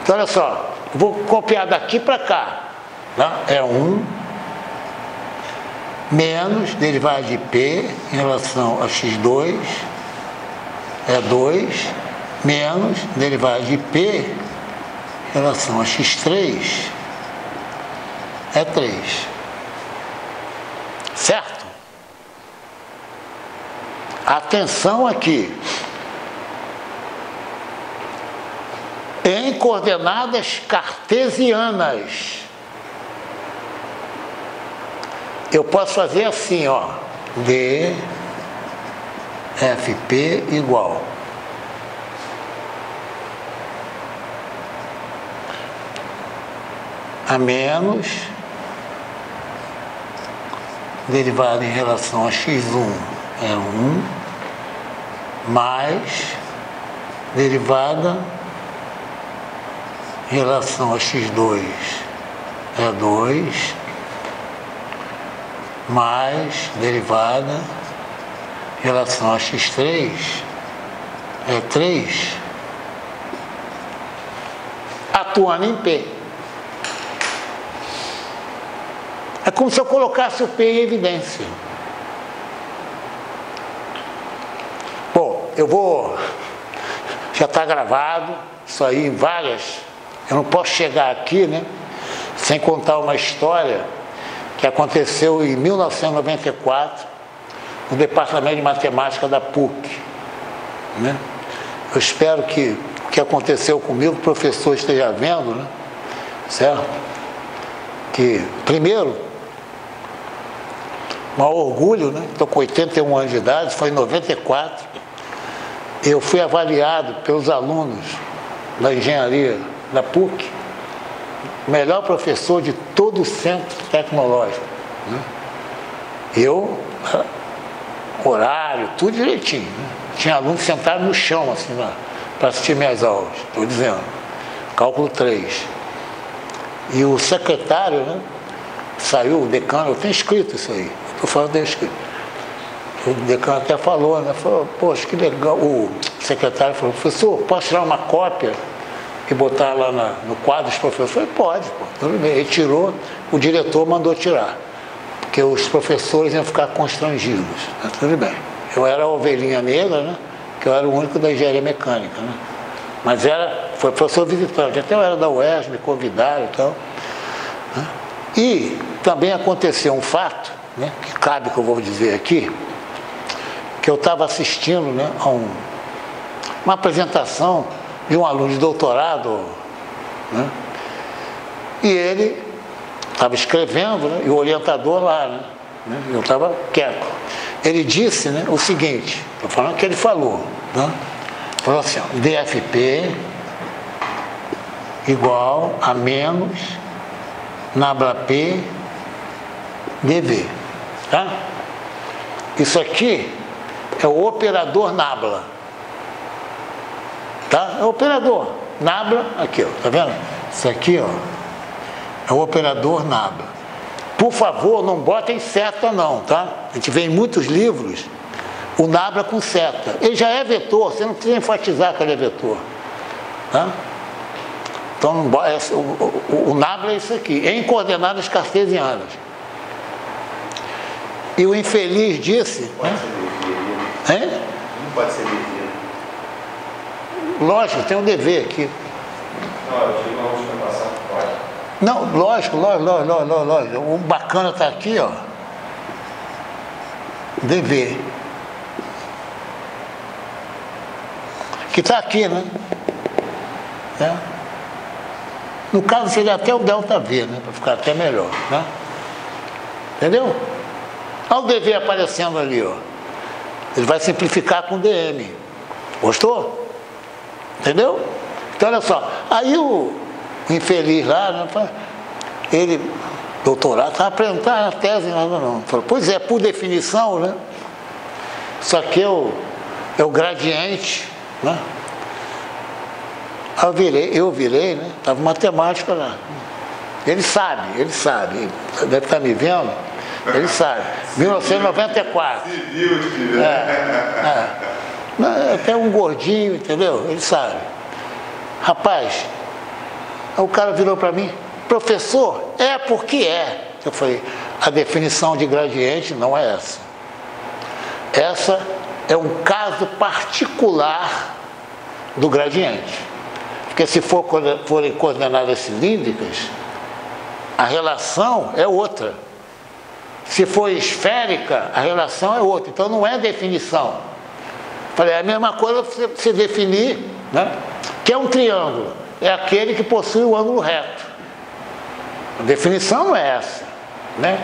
Então, olha só, vou copiar daqui para cá. Tá? É 1 menos derivada de P em relação a x2 é 2 menos derivada de P em relação a x3 é 3. Certo? Atenção aqui. Em coordenadas cartesianas, eu posso fazer assim, ó, D, FP igual a menos derivada em relação a x1 é 1 mais derivada em relação a x2 é 2 mais derivada em relação a x3 é 3, atuando em P. É como se eu colocasse o P em evidência. Bom, eu vou... Já está gravado, isso aí em várias... Eu não posso chegar aqui, né, sem contar uma história que aconteceu em 1994 no Departamento de Matemática da PUC. Né? Eu espero que o que aconteceu comigo, o professor esteja vendo, né? Certo? Que, primeiro, um orgulho, né? Estou com 81 anos de idade, foi em 94, eu fui avaliado pelos alunos da engenharia da PUC, melhor professor de todo o centro tecnológico. Né? Eu, horário, tudo direitinho. Né? Tinha alunos sentados no chão, assim, para assistir minhas aulas, estou dizendo. Cálculo 3. E o secretário, né, saiu, o decano, eu tenho escrito isso aí, estou falando tenho escrito. O decano até falou, né? Falou, poxa, que legal. O secretário falou, professor, posso tirar uma cópia e botar lá no quadro dos professores? Eu falei, pode, pô, tudo bem. Ele tirou, o diretor mandou tirar, porque os professores iam ficar constrangidos, né? Tudo bem. Eu era a ovelhinha negra, né? Que eu era o único da engenharia mecânica, né? Mas foi professor visitante, até eu era da UERJ, me convidaram e tal. Né? E também aconteceu um fato, né, que cabe que eu vou dizer aqui, que eu estava assistindo, né, a uma apresentação de um aluno de doutorado, né, e ele estava escrevendo, né, e o orientador lá, né, eu estava quieto. Ele disse, né, o seguinte, estou falando que ele falou, né, falou assim, ó, DFP igual a menos nabla P dV. Tá? Isso aqui é o operador nabla. Tá? É o operador. Nabla, aqui, ó, tá vendo? Isso aqui, ó, é o operador nabla. Por favor, não botem seta não, tá? A gente vê em muitos livros o nabla com seta. Ele já é vetor, você não precisa enfatizar que ele é vetor. Tá? Então, o nabla é isso aqui, em coordenadas cartesianas. E o infeliz disse... Pode ser dever. Hein? Não pode ser dever. Lógico, tem um dever aqui. Não, eu digo na última passada, pode. Não, lógico. O bacana está aqui, ó. Dever. Que está aqui, né? É. No caso, seria até o delta V, né? Para ficar até melhor, né? Entendeu? Olha o dever aparecendo ali, ó. Ele vai simplificar com DM. Gostou? Entendeu? Então, olha só. Aí o infeliz lá, né? Ele, doutorado, estava apresentando a tese, nada não. Falou, pois é, por definição, né? Isso aqui é o gradiente, né? Eu virei, né? Estava matemática lá. Ele sabe, deve estar me vendo, ele sabe. 1994. Se viu, Até um gordinho, entendeu? Ele sabe. Rapaz, Aí o cara virou para mim, professor, é porque é. Eu falei, a definição de gradiente não é essa. Essa é um caso particular do gradiente. Porque se forem coordenadas cilíndricas, a relação é outra. Se for esférica, a relação é outra. Então não é definição. Falei, é a mesma coisa você definir, né? Que é um triângulo. É aquele que possui o ângulo reto. A definição não é essa, né?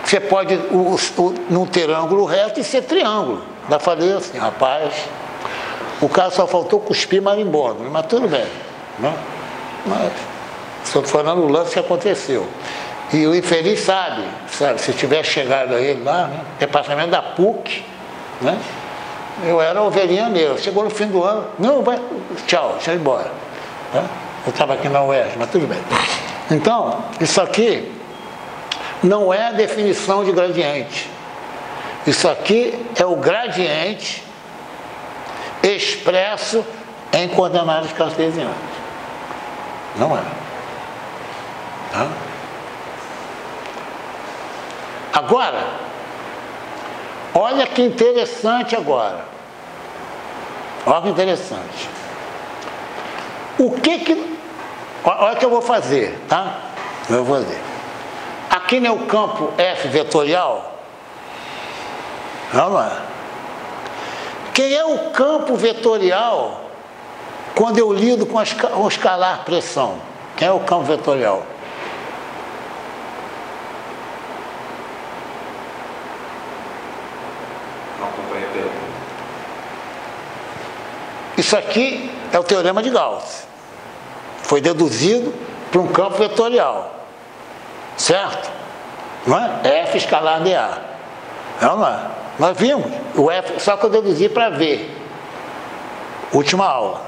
Você pode não ter ângulo reto e ser triângulo. Ainda falei assim, rapaz, o cara só faltou cuspir marimbondo, mas tudo bem, né? Mas estou falando o lance que aconteceu. E o infeliz sabe, se tiver chegado a ele lá, né? Departamento da PUC, né? Eu era ovelhinha negra. Chegou no fim do ano, não, vai, tchau, deixa eu ir embora, né? Eu estava aqui na UERJ, mas tudo bem. Então, isso aqui não é a definição de gradiente. Isso aqui é o gradiente expresso em coordenadas cartesianas. Não é. Tá? Agora, olha que interessante agora. Olha que interessante. Olha o que eu vou fazer, tá? Eu vou fazer. Aqui no campo F vetorial, vamos lá. Quem é o campo vetorial quando eu lido com o escalar pressão? Quem é o campo vetorial? Isso aqui é o teorema de Gauss. Foi deduzido para um campo vetorial. Certo? Não é? F escalar dA. Vamos lá. Nós vimos o F, só que eu deduzi para V. Última aula.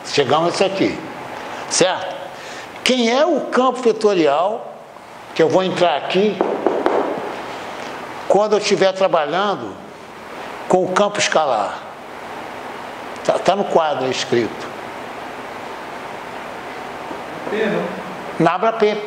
Chegamos a isso aqui. Certo? Quem é o campo vetorial, que eu vou entrar aqui, quando eu estiver trabalhando com o campo escalar? Está no quadro escrito. P, não? Nabla P.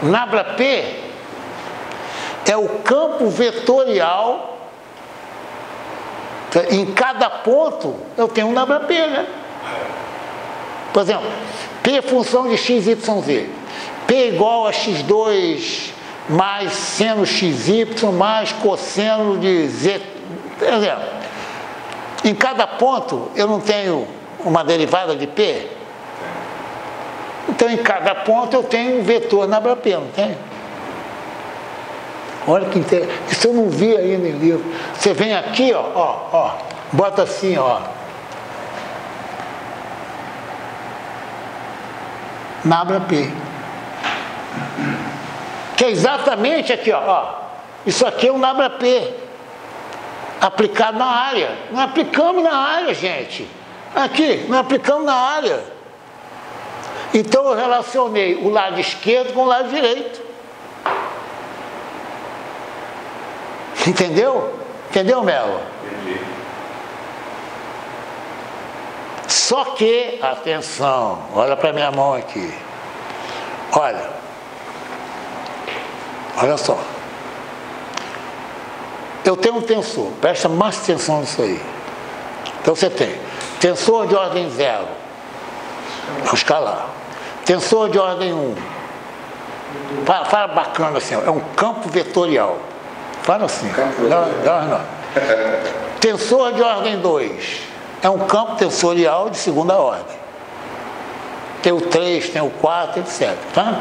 Nabla P é o campo vetorial. Em cada ponto eu tenho um nabla P, né? Por exemplo, P é função de x, y, z. P é igual a x2 mais seno xy mais cosseno de z. Por exemplo, em cada ponto eu não tenho uma derivada de P? Então, em cada ponto eu tenho um vetor nabla P, não tem? Olha que interessante. Isso eu não vi ainda em livro. Você vem aqui, ó, bota assim, ó. Nabla P. Que é exatamente aqui, ó. Isso aqui é um nabla P. Aplicado na área. Não aplicamos na área, gente. Aqui, não aplicamos na área. Então eu relacionei o lado esquerdo com o lado direito. Entendeu? Entendeu, Melo? Entendi. Só que, atenção, olha para minha mão aqui. Olha só. Eu tenho um tensor, presta mais atenção nisso aí. Então você tem tensor de ordem 0, é um escalar. Tensor de ordem 1. Fala bacana assim, ó, é um campo vetorial. Fala assim. Não. Tensor de ordem 2. É um campo tensorial de segunda ordem. Tem o 3, tem o 4, etc. Tá?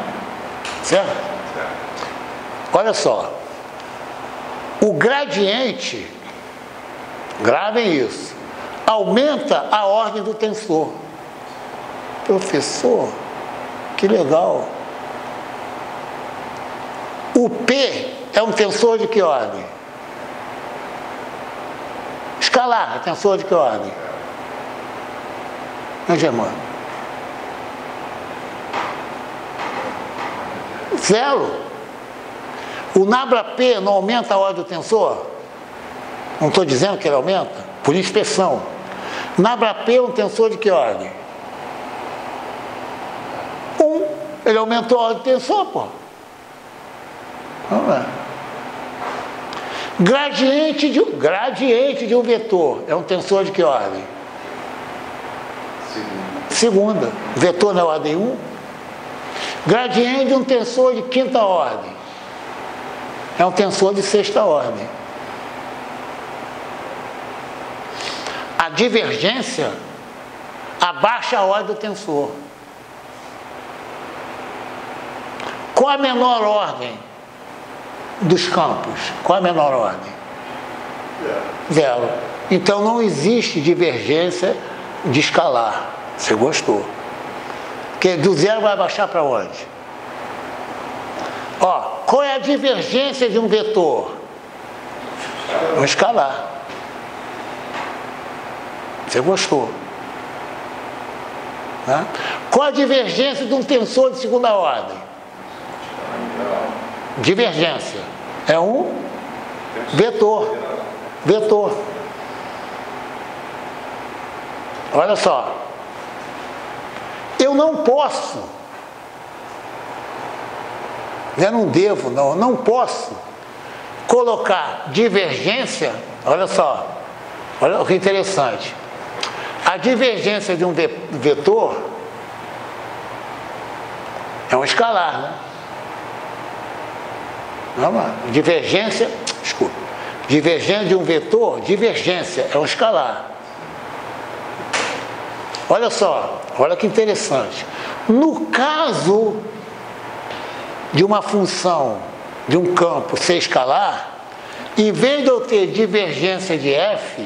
Certo? Olha só. O gradiente, gravem isso, aumenta a ordem do tensor. Professor, que legal. O P é um tensor de que ordem? Escalar, é tensor de que ordem? Não, Germano? Zero. O nabla P não aumenta a ordem do tensor? Não estou dizendo que ele aumenta? Por inspeção. Nabla P é um tensor de que ordem? Ele aumentou a ordem do tensor, pô. Vamos lá. Gradiente de um vetor é um tensor de que ordem? Segunda. Vetor na ordem 1. Gradiente de um tensor de quinta ordem é um tensor de sexta ordem. A divergência abaixa a ordem do tensor. Qual a menor ordem dos campos? Qual a menor ordem? Zero. Então não existe divergência de escalar. Você gostou? Porque do zero vai baixar para onde? Ó, qual é a divergência de um vetor? Um escalar. Você gostou? Né? Qual a divergência de um tensor de segunda ordem? Divergência. É um vetor. Vetor. Olha só. Eu não posso, eu não devo, não posso colocar divergência, olha só, olha o que interessante. A divergência de um vetor é um escalar, né? Vamos lá. Divergência de um vetor, divergência é um escalar. Olha só, olha que interessante. No caso de uma função de um campo ser escalar, em vez de eu ter divergência de f,